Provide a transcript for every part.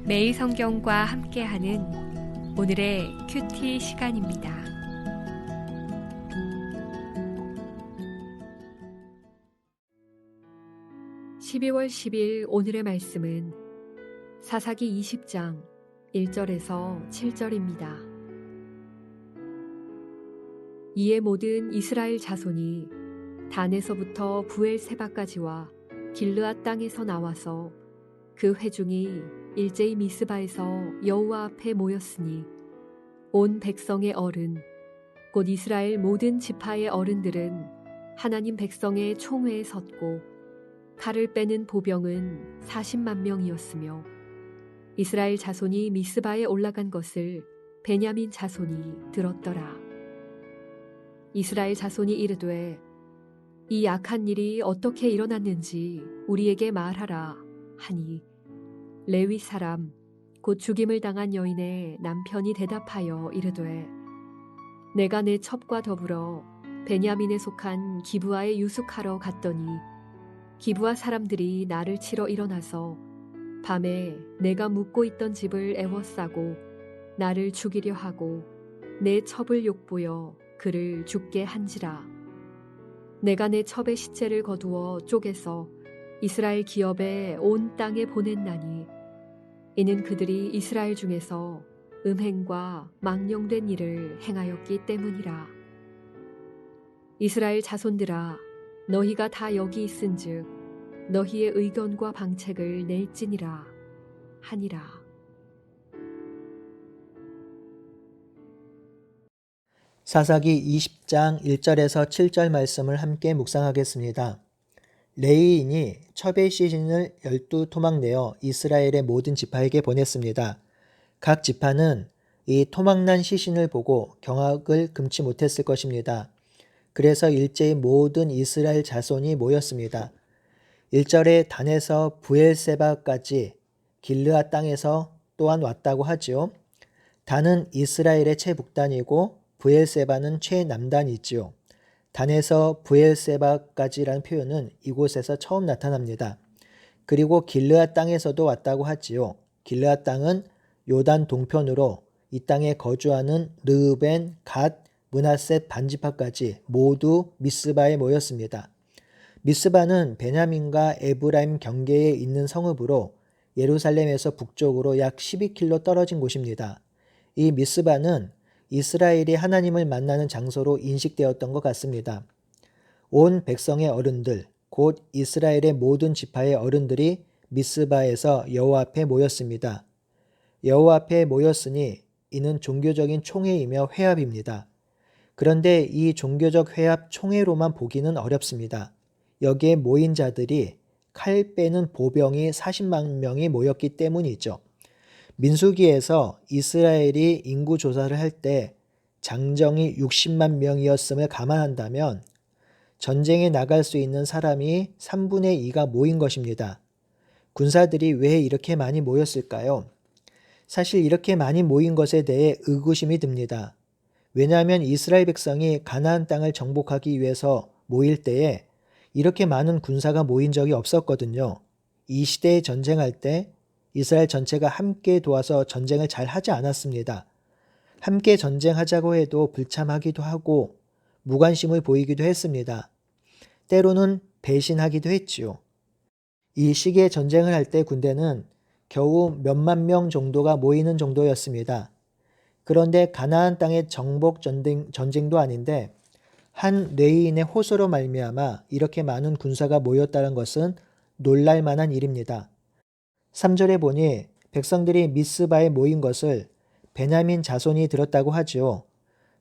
매일 성경과 함께하는 오늘의 큐티 시간입니다. 12월 10일 오늘의 말씀은 사사기 20장 1절에서 7절입니다. 이에 모든 이스라엘 자손이 단에서부터 부엘세바까지와 길르앗 땅에서 나와서 그 회중이 일제히 미스바에서 여호와 앞에 모였으니 온 백성의 어른 곧 이스라엘 모든 지파의 어른들은 하나님 백성의 총회에 섰고 칼을 빼는 보병은 40만 명이었으며 이스라엘 자손이 미스바에 올라간 것을 베냐민 자손이 들었더라. 이스라엘 자손이 이르되 이 악한 일이 어떻게 일어났는지 우리에게 말하라 하니 레위 사람 곧 죽임을 당한 여인의 남편이 대답하여 이르되 내가 내 첩과 더불어 베냐민에 속한 기브아에 유숙하러 갔더니 기브아 사람들이 나를 치러 일어나서 밤에 내가 묵고 있던 집을 애워싸고 나를 죽이려 하고 내 첩을 욕보여 그를 죽게 한지라. 내가 내 첩의 시체를 거두어 쪼개서 이스라엘 기업에 온 땅에 보냈나니 이는 그들이 이스라엘 중에서 음행과 망령된 일을 행하였기 때문이라. 이스라엘 자손들아 너희가 다 여기 있은즉 너희의 의견과 방책을 낼지니라 하니라. 사사기 20장 1절에서 7절 말씀을 함께 묵상하겠습니다. 레위인이 첩의 시신을 12토막 내어 이스라엘의 모든 지파에게 보냈습니다. 각 지파는 이 토막난 시신을 보고 경악을 금치 못했을 것입니다. 그래서 일제히 모든 이스라엘 자손이 모였습니다. 1절에 단에서 부엘세바까지 길르앗 땅에서 또한 왔다고 하지요. 단은 이스라엘의 최북단이고 부엘세바는 최남단이지요. 단에서 부엘세바까지라는 표현은 이곳에서 처음 나타납니다. 그리고 길르앗 땅에서도 왔다고 하지요. 길르앗 땅은 요단 동편으로 이 땅에 거주하는 르우벤, 갓, 므낫셋 반지파까지 모두 미스바에 모였습니다. 미스바는 베냐민과 에브라임 경계에 있는 성읍으로 예루살렘에서 북쪽으로 약 12km 떨어진 곳입니다. 이 미스바는 이스라엘이 하나님을 만나는 장소로 인식되었던 것 같습니다. 온 백성의 어른들, 곧 이스라엘의 모든 지파의 어른들이 미스바에서 여호와 앞에 모였습니다. 여호와 앞에 모였으니 이는 종교적인 총회이며 회합입니다. 그런데 이 종교적 회합 총회로만 보기는 어렵습니다. 여기에 모인 자들이 칼 빼는 보병이 40만 명이 모였기 때문이죠. 민수기에서 이스라엘이 인구 조사를 할 때 장정이 60만 명이었음을 감안한다면 전쟁에 나갈 수 있는 사람이 3분의 2가 모인 것입니다. 군사들이 왜 이렇게 많이 모였을까요? 사실 이렇게 많이 모인 것에 대해 의구심이 듭니다. 왜냐하면 이스라엘 백성이 가나안 땅을 정복하기 위해서 모일 때에 이렇게 많은 군사가 모인 적이 없었거든요. 이 시대에 전쟁할 때 이스라엘 전체가 함께 도와서 전쟁을 잘 하지 않았습니다. 함께 전쟁하자고 해도 불참하기도 하고 무관심을 보이기도 했습니다. 때로는 배신하기도 했지요. 이 시기에 전쟁을 할 때 군대는 겨우 몇만 명 정도가 모이는 정도였습니다. 그런데 가나안 땅의 정복 전쟁도 아닌데 한 레위인의 호소로 말미암아 이렇게 많은 군사가 모였다는 것은 놀랄 만한 일입니다. 3절에 보니 백성들이 미스바에 모인 것을 베냐민 자손이 들었다고 하지요.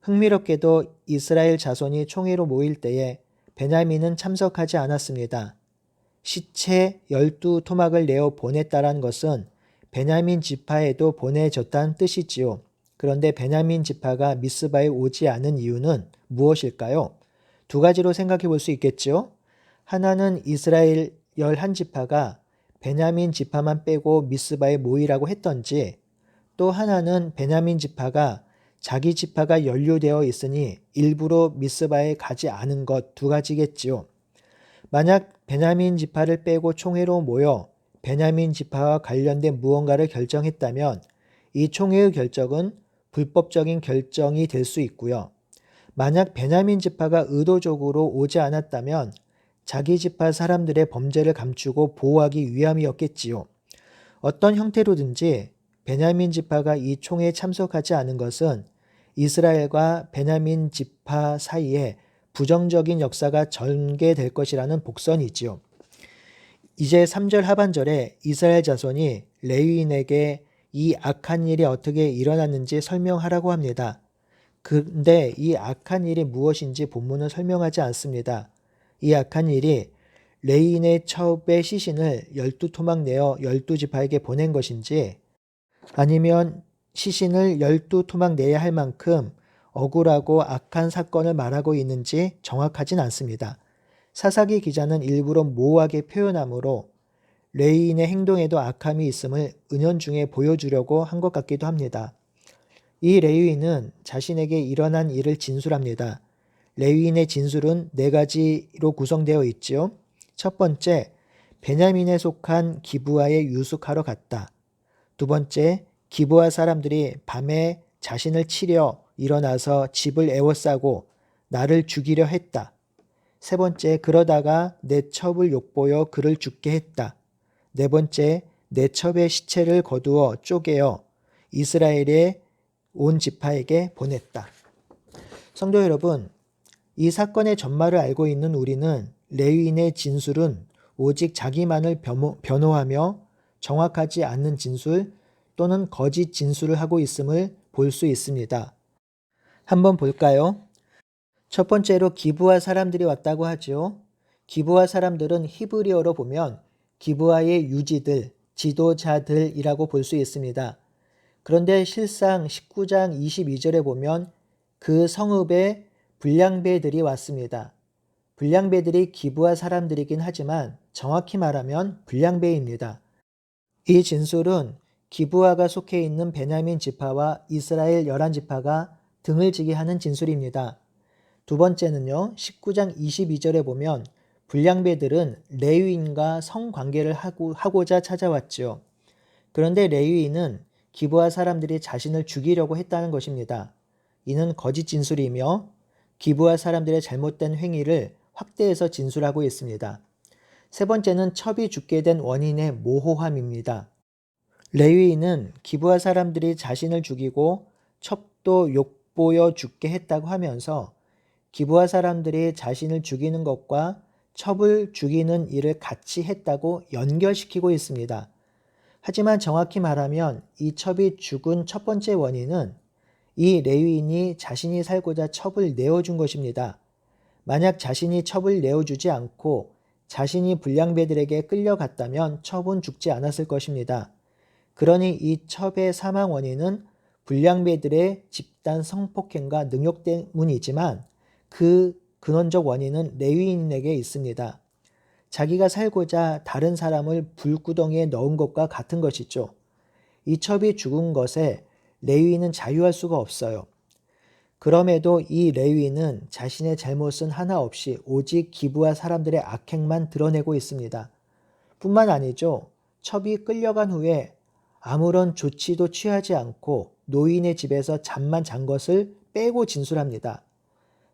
흥미롭게도 이스라엘 자손이 총회로 모일 때에 베냐민은 참석하지 않았습니다. 시체 12토막을 내어 보냈다는 것은 베냐민 지파에도 보내졌다는 뜻이지요. 그런데 베냐민 지파가 미스바에 오지 않은 이유는 무엇일까요? 두 가지로 생각해 볼 수 있겠죠. 하나는 이스라엘 11지파가 베냐민 지파만 빼고 미스바에 모이라고 했던지, 또 하나는 베냐민 지파가 자기 지파가 연루되어 있으니 일부러 미스바에 가지 않은 것, 두 가지겠지요. 만약 베냐민 지파를 빼고 총회로 모여 베냐민 지파와 관련된 무언가를 결정했다면 이 총회의 결정은 불법적인 결정이 될 수 있고요. 만약 베냐민 지파가 의도적으로 오지 않았다면 자기 지파 사람들의 범죄를 감추고 보호하기 위함이었겠지요. 어떤 형태로든지 베냐민 지파가 이 총회에 참석하지 않은 것은 이스라엘과 베냐민 지파 사이에 부정적인 역사가 전개될 것이라는 복선이지요. 이제 3절 하반절에 이스라엘 자손이 레위인에게 이 악한 일이 어떻게 일어났는지 설명하라고 합니다. 근데 이 악한 일이 무엇인지 본문은 설명하지 않습니다. 이 악한 일이 레위인의 첩의 시신을 12토막 내어 12지파에게 보낸 것인지 아니면 시신을 12토막 내야 할 만큼 억울하고 악한 사건을 말하고 있는지 정확하진 않습니다. 사사기 기자는 일부러 모호하게 표현하므로 레위인의 행동에도 악함이 있음을 은연중에 보여주려고 한 것 같기도 합니다. 이 레위인은 자신에게 일어난 일을 진술합니다. 레위인의 진술은 4가지로 구성되어 있지요. 첫 번째, 베냐민에 속한 기브아에 유숙하러 갔다. 두 번째, 기브아 사람들이 밤에 자신을 치려 일어나서 집을 에워싸고 나를 죽이려 했다. 세 번째, 그러다가 내 첩을 욕보여 그를 죽게 했다. 네 번째, 내 첩의 시체를 거두어 쪼개어 이스라엘의 온 지파에게 보냈다. 성도 여러분, 이 사건의 전말을 알고 있는 우리는 레위인의 진술은 오직 자기만을 변호하며 정확하지 않는 진술 또는 거짓 진술을 하고 있음을 볼 수 있습니다. 한번 볼까요? 첫 번째로 기브아 사람들이 왔다고 하죠. 기브아 사람들은 히브리어로 보면 기브아의 유지들, 지도자들이라고 볼 수 있습니다. 그런데 실상 19장 22절에 보면 그 성읍에 불량배들이 왔습니다. 불량배들이 기브아 사람들이긴 하지만 정확히 말하면 불량배입니다. 이 진술은 기브아가 속해 있는 베냐민 지파와 이스라엘 11지파가 등을 지게 하는 진술입니다. 두 번째는요, 19장 22절에 보면 불량배들은 레위인과 성관계를 하고자 찾아왔죠. 그런데 레위인은 기브아 사람들이 자신을 죽이려고 했다는 것입니다. 이는 거짓 진술이며 기브아 사람들의 잘못된 행위를 확대해서 진술하고 있습니다. 세 번째는 첩이 죽게 된 원인의 모호함입니다. 레위인은 기브아 사람들이 자신을 죽이고 첩도 욕보여 죽게 했다고 하면서 기브아 사람들이 자신을 죽이는 것과 첩을 죽이는 일을 같이 했다고 연결시키고 있습니다. 하지만 정확히 말하면 이 첩이 죽은 첫 번째 원인은 이 레위인이 자신이 살고자 첩을 내어준 것입니다. 만약 자신이 첩을 내어주지 않고 자신이 불량배들에게 끌려갔다면 첩은 죽지 않았을 것입니다. 그러니 이 첩의 사망 원인은 불량배들의 집단 성폭행과 능욕 때문이지만 그 근원적 원인은 레위인에게 있습니다. 자기가 살고자 다른 사람을 불구덩이에 넣은 것과 같은 것이죠. 이 첩이 죽은 것에 레위인은 자유할 수가 없어요. 그럼에도 이 레위인은 자신의 잘못은 하나 없이 오직 기브아 사람들의 악행만 드러내고 있습니다. 뿐만 아니죠. 첩이 끌려간 후에 아무런 조치도 취하지 않고 노인의 집에서 잠만 잔 것을 빼고 진술합니다.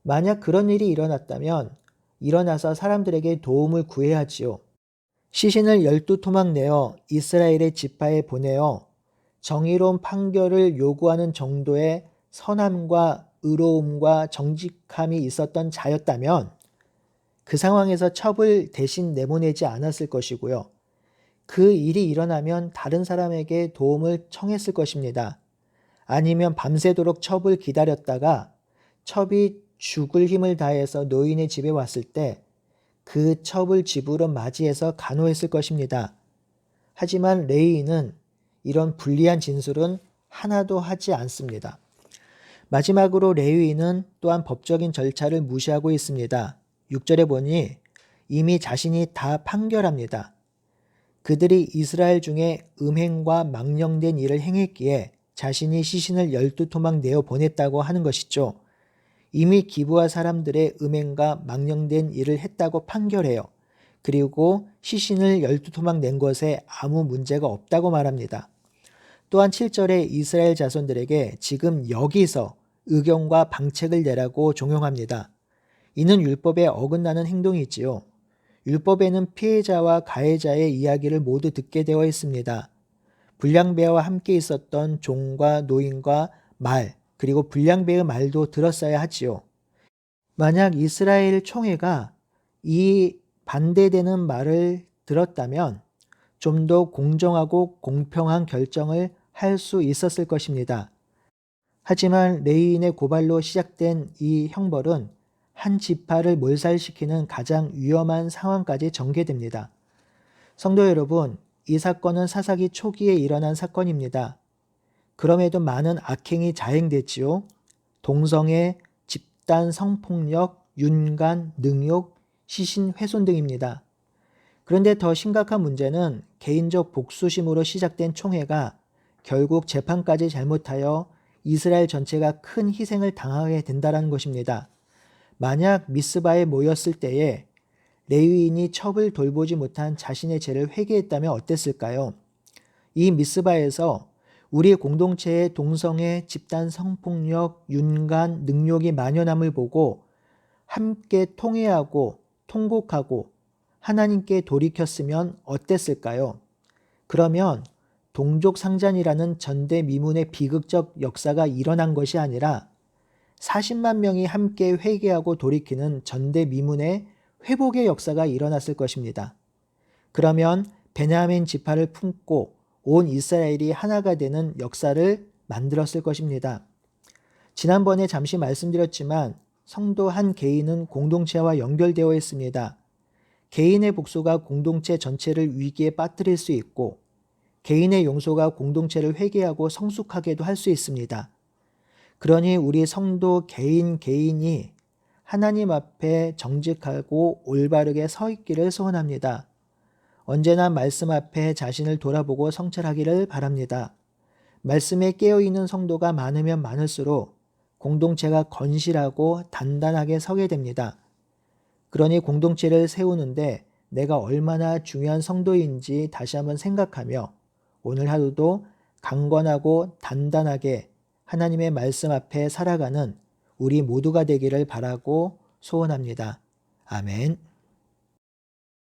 만약 그런 일이 일어났다면 일어나서 사람들에게 도움을 구해야 하지요. 시신을 12토막 내어 이스라엘의 지파에 보내어 정의로운 판결을 요구하는 정도의 선함과 의로움과 정직함이 있었던 자였다면 그 상황에서 첩을 대신 내보내지 않았을 것이고요. 그 일이 일어나면 다른 사람에게 도움을 청했을 것입니다. 아니면 밤새도록 첩을 기다렸다가 첩이 죽을 힘을 다해서 노인의 집에 왔을 때 그 첩을 집으로 맞이해서 간호했을 것입니다. 하지만 레위인은 이런 불리한 진술은 하나도 하지 않습니다. 마지막으로 레위인은 또한 법적인 절차를 무시하고 있습니다. 6절에 보니 이미 자신이 다 판결합니다. 그들이 이스라엘 중에 음행과 망령된 일을 행했기에 자신이 시신을 12토막 내어 보냈다고 하는 것이죠. 이미 기브아 사람들의 음행과 망령된 일을 했다고 판결해요. 그리고 시신을 12토막 낸 것에 아무 문제가 없다고 말합니다. 또한 7절에 이스라엘 자손들에게 지금 여기서 의견과 방책을 내라고 종용합니다. 이는 율법에 어긋나는 행동이지요. 율법에는 피해자와 가해자의 이야기를 모두 듣게 되어 있습니다. 불량배와 함께 있었던 종과 노인과 말, 그리고 불량배의 말도 들었어야 하지요. 만약 이스라엘 총회가 이 반대되는 말을 들었다면 좀 더 공정하고 공평한 결정을 할 수 있었을 것입니다. 하지만 레위인의 고발로 시작된 이 형벌은 한 지파를 몰살시키는 가장 위험한 상황까지 전개됩니다. 성도 여러분, 이 사건은 사사기 초기에 일어난 사건입니다. 그럼에도 많은 악행이 자행됐지요. 동성애, 집단 성폭력, 윤간, 능욕, 시신 훼손 등입니다. 그런데 더 심각한 문제는 개인적 복수심으로 시작된 총회가 결국 재판까지 잘못하여 이스라엘 전체가 큰 희생을 당하게 된다는 것입니다. 만약 미스바에 모였을 때에 레위인이 첩을 돌보지 못한 자신의 죄를 회개했다면 어땠을까요? 이 미스바에서 우리 공동체의 동성애, 집단 성폭력, 윤간, 능욕이 만연함을 보고 함께 통회하고 통곡하고 하나님께 돌이켰으면 어땠을까요? 그러면 동족상잔이라는 전대미문의 비극적 역사가 일어난 것이 아니라 40만 명이 함께 회개하고 돌이키는 전대미문의 회복의 역사가 일어났을 것입니다. 그러면 베냐민 지파를 품고 온 이스라엘이 하나가 되는 역사를 만들었을 것입니다. 지난번에 잠시 말씀드렸지만 성도 한 개인은 공동체와 연결되어 있습니다. 개인의 복수가 공동체 전체를 위기에 빠뜨릴 수 있고 개인의 용서가 공동체를 회개하고 성숙하게도 할 수 있습니다. 그러니 우리 성도 개인이 하나님 앞에 정직하고 올바르게 서 있기를 소원합니다. 언제나 말씀 앞에 자신을 돌아보고 성찰하기를 바랍니다. 말씀에 깨어있는 성도가 많으면 많을수록 공동체가 건실하고 단단하게 서게 됩니다. 그러니 공동체를 세우는데 내가 얼마나 중요한 성도인지 다시 한번 생각하며 오늘 하루도 강건하고 단단하게 하나님의 말씀 앞에 살아가는 우리 모두가 되기를 바라고 소원합니다. 아멘.